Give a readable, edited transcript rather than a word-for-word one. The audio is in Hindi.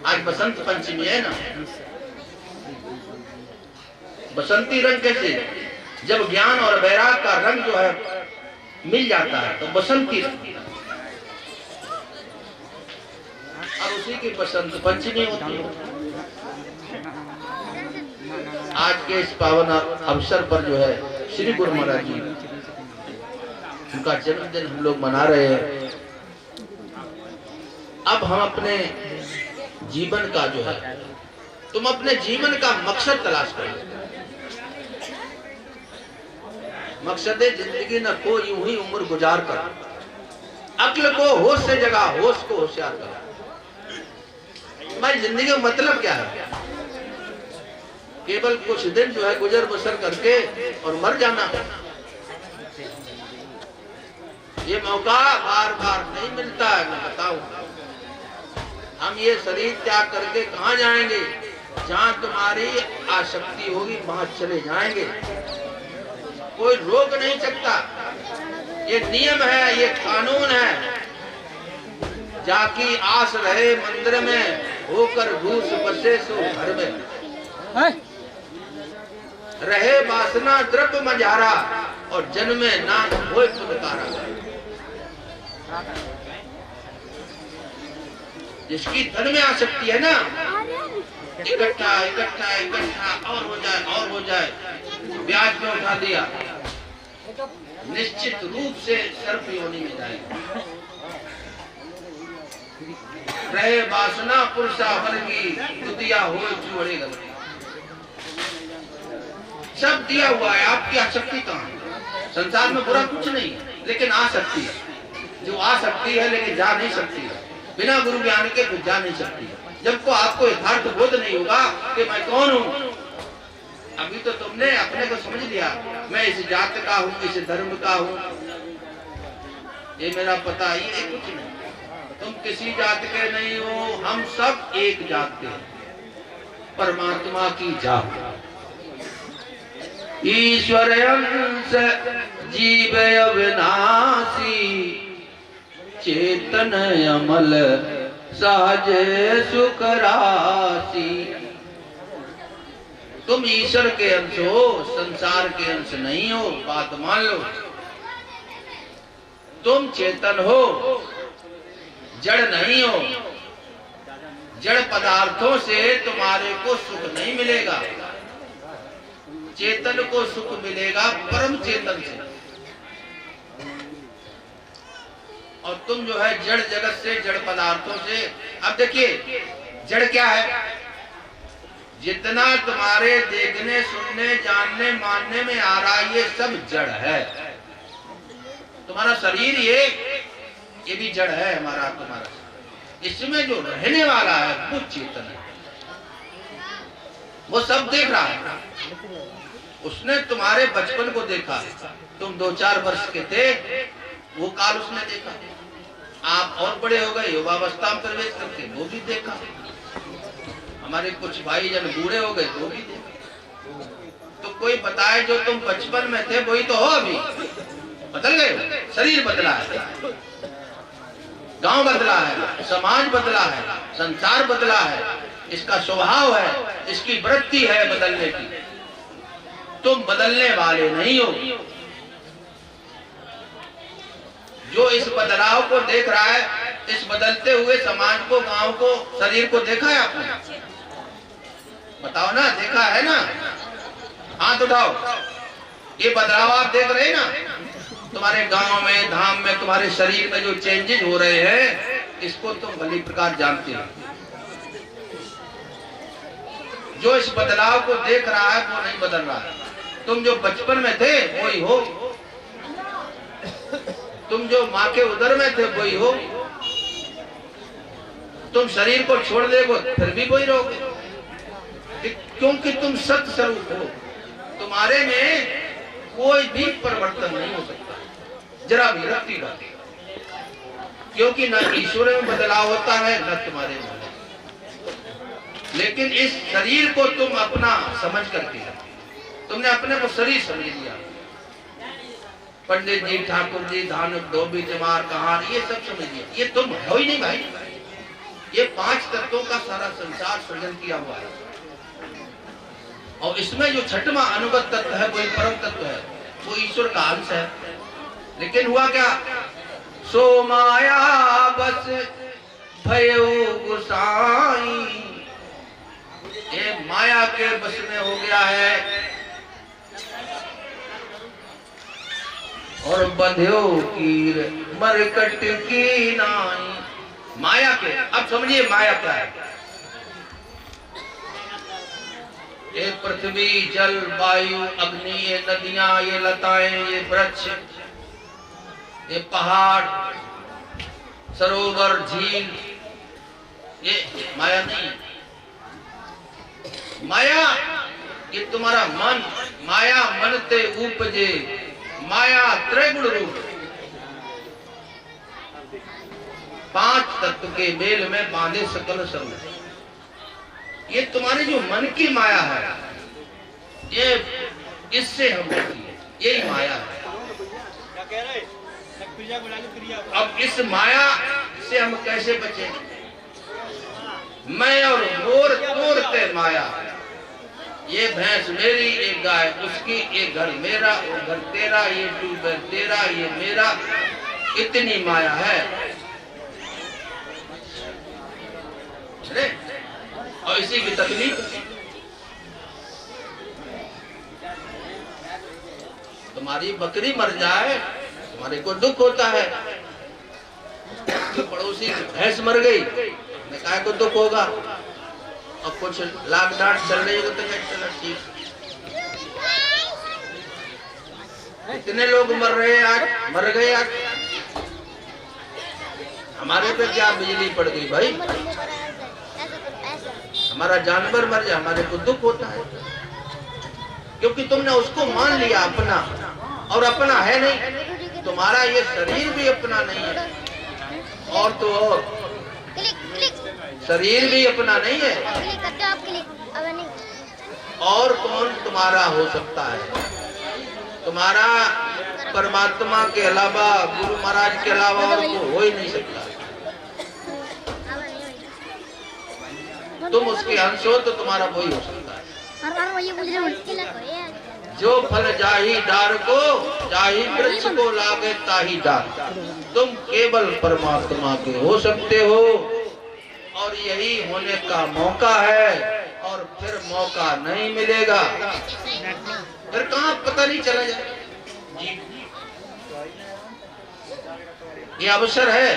आज बसंत पंचमी है ना, बसंती रंग कैसे, जब ज्ञान और वैराग का रंग जो है मिल जाता है तो बसंती रंग, और उसी की बसंत पंचमी होती है। आज के इस पावन अवसर पर जो है श्री गुरु महाराज जी, उनका जन्मदिन हम लोग मना रहे हैं। अब हम अपने जीवन का जो है, तुम अपने जीवन का मकसद तलाश करो। मकसद जिंदगी न को यूं ही उम्र गुजार कर, अक्ल को होश से जगा, होश को होशियार कर। तुम्हारी जिंदगी का मतलब क्या है? केवल कुछ दिन जो है गुजर बसर करके और मर जाना है। ये मौका बार बार नहीं मिलता है। मैं बताऊं, हम ये शरीर त्याग करके कहाँ जाएंगे? जहां तुम्हारी आसक्ति होगी वहां चले जाएंगे। कोई रोक नहीं सकता, ये नियम है, ये कानून है। जाकी आस रहे मंदिर में, होकर घूस बसे सो घर में। रहे वासना द्रव्य मझारा, और जन्मे ना होए पुनकारा। जिसकी धन में आसक्ति है ना, इकट्ठा इकट्ठा इकट्ठा और हो जाए और हो जाए, ब्याज में उठा दिया, निश्चित रूप से सर्प योनि में जाएगा। रहे वासना पुरुषा बल की, दुतिया हो चुड़े गलती। सब दिया हुआ है, आपकी आसक्ति कहाँ है? संसार में बुरा कुछ नहीं है, लेकिन आ सकती है। जो आ सकती है लेकिन जा नहीं सकती है, बिना गुरु ज्ञान के कुछ जा नहीं सकती है। जब को आपको यथार्थ बोध नहीं होगा कि मैं कौन हूँ। अभी तो तुमने अपने को समझ लिया, मैं इस जात का हूँ, इस धर्म का हूँ, ये मेरा पता, ये कुछ नहीं। तुम किसी जात के नहीं हो, हम सब एक जात के हैं, परमात्मा की जात। ईश्वर अंश जीव अविनाशी, चेतन अमल सहज सुख राशि। तुम ईश्वर के अंश हो, संसार के अंश नहीं हो, बात मान लो। तुम चेतन हो, जड़ नहीं हो। जड़ पदार्थों से तुम्हारे को सुख नहीं मिलेगा, चेतन को सुख मिलेगा परम चेतन से। और तुम जो है जड़ जगत से, जड़ पदार्थों से। अब देखिए जड़ क्या है? जितना तुम्हारे देखने सुनने जानने मानने में आ रहा है, ये सब जड़ है। तुम्हारा शरीर ये भी जड़ है, हमारा तुम्हारा। इसमें जो रहने वाला है वो चेतन है, वो सब देख रहा है। उसने तुम्हारे बचपन को देखा, तुम 2-4 वर्ष के थे, वो काल उसने देखा। आप और बड़े हो गए, युवावस्था में प्रवेश करके, वो भी देखा। हमारे कुछ भाई जब बूढ़े हो गए वो भी देखा। तो कोई बताए जो तुम बचपन में थे वही तो हो, अभी बदल गए। शरीर बदला है, गांव बदला है, समाज बदला है, संसार बदला है, इसका स्वभाव है, इसकी वृत्ति है बदलने की। तुम बदलने वाले नहीं हो। जो इस बदलाव को देख रहा है, इस बदलते हुए समाज को, गांव को, शरीर को देखा है आपने? बताओ ना, देखा है ना? हाथ उठाओ। ये बदलाव आप देख रहे हैं ना? तुम्हारे गांव में, धाम में, तुम्हारे शरीर में जो चेंजेस हो रहे हैं, इसको तुम भली प्रकार जानते हो। जो इस बदलाव को देख रहा है वो नहीं बदल रहा है। तुम जो बचपन में थे वही हो, तुम जो माँ के उदर में थे वही हो। तुम शरीर को छोड़ देगो फिर भी वही रहोगे, क्योंकि तुम सत्य स्वरूप हो। तुम्हारे में कोई भी परिवर्तन नहीं हो सकता, जरा भी रखती बात, क्योंकि न ईश्वर में बदलाव होता है न तुम्हारे में। लेकिन इस शरीर को तुम अपना समझ करके, तुमने अपने को शरीर समझ लिया। पंडित जी, ठाकुर जी, धानुक, धोबी, जमार, कहार, ये सब समझ लिया। ये तुम हो ही नहीं भाई, ये 5 तत्वों का सारा संसार सृजन किया हुआ है। और इसमें जो छठवां अनुगत तत्व है, वो एक परम तत्व है, वो ईश्वर का अंश है। लेकिन हुआ क्या, सो माया बस भयो गुसाई, ये माया के बस में हो गया है और बंध्यो कीर मरकट की नाई। माया के, अब समझिए माया क्या है। ये पृथ्वी, जल, वायु, अग्नि, ये नदियां, ये लताएं, ये वृक्ष, ये पहाड़, सरोवर, झील, ये माया नहीं। माया ये तुम्हारा मन, माया मन ते उपजे, माया त्रैगुण रूप। 5 तत्व के मेल में बांधे सकल संग। ये तुम्हारी जो मन की माया है, ये इससे हम होती है, यही माया है। अब इस माया से हम कैसे बचें? मैं और मोर तोड़ते माया, ये भैंस मेरी, एक गाय उसकी, एक घर मेरा, वो घर तेरा, ये ट्यूबवेल तेरा, ये मेरा, इतनी माया है। और इसी की तकलीफ, तुम्हारी बकरी मर जाए तुम्हारे को दुख होता है, पड़ोसी की भैंस मर गई, काय को दुख होगा। और कुछ लाख डांट चल रही हो तो चलो ठीक, इतने लोग मर रहे हैं आज, मर गए आज, हमारे पे क्या बिजली पड़ गई भाई, हमारा जानवर मर जाए हमारे को दुख होता है, क्योंकि तुमने उसको मान लिया अपना, और अपना है नहीं। तुम्हारा ये शरीर भी अपना नहीं है, और तो और शरीर भी अपना नहीं है, और कौन तुम्हारा हो सकता है? तुम्हारा परमात्मा के अलावा, गुरु महाराज के अलावा और को हो ही नहीं सकता। तुम उसके अंश हो तो तुम्हारा वही हो सकता है। जो फल जाही डार को, जाही वृक्ष को लागे ताही डार। तुम केवल परमात्मा के हो सकते हो, और यही होने का मौका है, और फिर मौका नहीं मिलेगा, फिर कहाँ पता नहीं चला जाए। ये अवसर है,